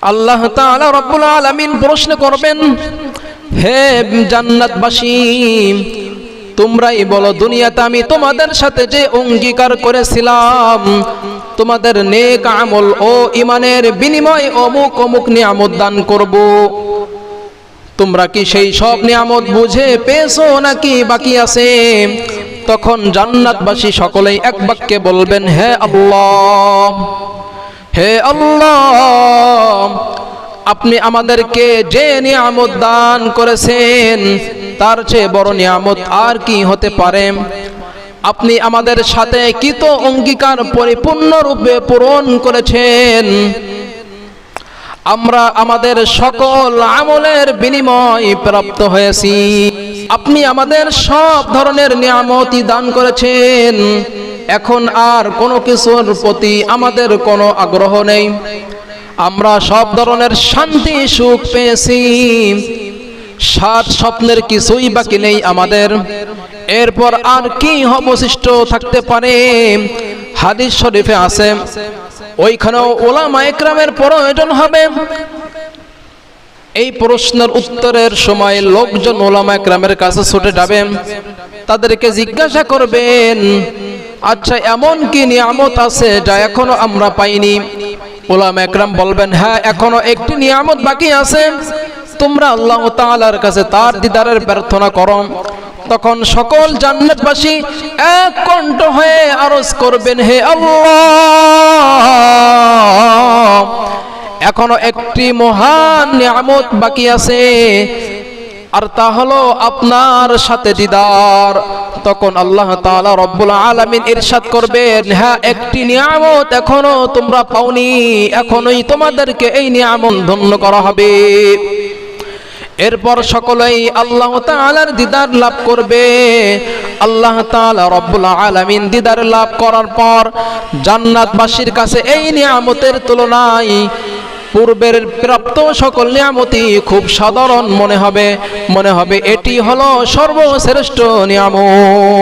আল্লাহ তাআলা রব্বুল আলামিন প্রশ্ন করবেন, হে জান্নাতবাসী, তোমরাই বলো দুনিয়াতে আমি তোমাদের সাথে যে অঙ্গীকার করেছিলাম তোমাদের নেক আমল ও ঈমানের বিনিময়ে অমুক অমুক নিয়ামত দান করব, তোমরা কি সেই সব নিয়ামত বুঝে পেয়েছো নাকি বাকি আছে? তখন জান্নাতবাসী সকলেই এক বাক্যে বলবেন, হে আল্লাহ, হে আল্লাহ, আপনি আমাদেরকে যে নিয়ামত দান করেছেন তার চেয়ে বড় নিয়ামত আর কি হতে পারে? আপনি আমাদের সাথে কৃত অঙ্গীকার পরিপূর্ণরূপে পূরণ করেছেন। আমরা আমাদের সকল আমলের বিনিময় প্রাপ্ত হয়েছি। আপনি আমাদের সব ধরনের নিয়ামতই দান করেছেন। এখন আর কোনো কিছুর প্রতি আমাদের কোনো আগ্রহ নেই। আমরা সব ধরনের শান্তি সুখ পেয়েছি। সাত স্বপ্নের কিছুই বাকি নেই আমাদের। এরপর আর কি অবশিষ্ট থাকতে পারে? হাদিস শরীফে আছে, ওইখানেও উলামা ইকরামের প্রয়োজন হবে। এই প্রশ্নের উত্তরের সময় লোকজন উলামা ইকরামের কাছে ছুটে যাবে, তাদেরকে জিজ্ঞাসা করবেন, আচ্ছা এমন কি নিয়ামত আছে যা এখনো আমরা পাইনি? উলামা ইকরাম বলবেন, হ্যাঁ, এখনো একটি নিয়ামত বাকি আছে, তোমরা আল্লাহ তাআলার কাছে তার দিদারের প্রার্থনা করো। তখন সকল জান্নাতবাসী এক কণ্ঠ হয়ে আরজ করবেন, হে আল্লাহ, এখনো একটি মহান নিয়ামত বাকি আছে, আর তা হলো আপনার সাথে দিদার। তখন আল্লাহ তাআলা রব্বুল আলামিন ইরশাদ করবেন, হ্যাঁ, একটি নিয়ামত এখনো তোমরা পাওনি, এখনোই তোমাদেরকে এই নিয়ামত ধন্য করা হবে। এরপর সকলেই আল্লাহ তাআলার দিদার লাভ করবে। আল্লাহ তাআলা রব্বুল আলামিন দিদার লাভ করার পর জান্নাতবাসীর কাছে এই নিয়ামতের তুলনায় পূর্বের প্রাপ্ত সকল নিয়ামতই খুব সাধারণ মনে হবে এটি হলো সর্বশ্রেষ্ঠ নিয়ামত।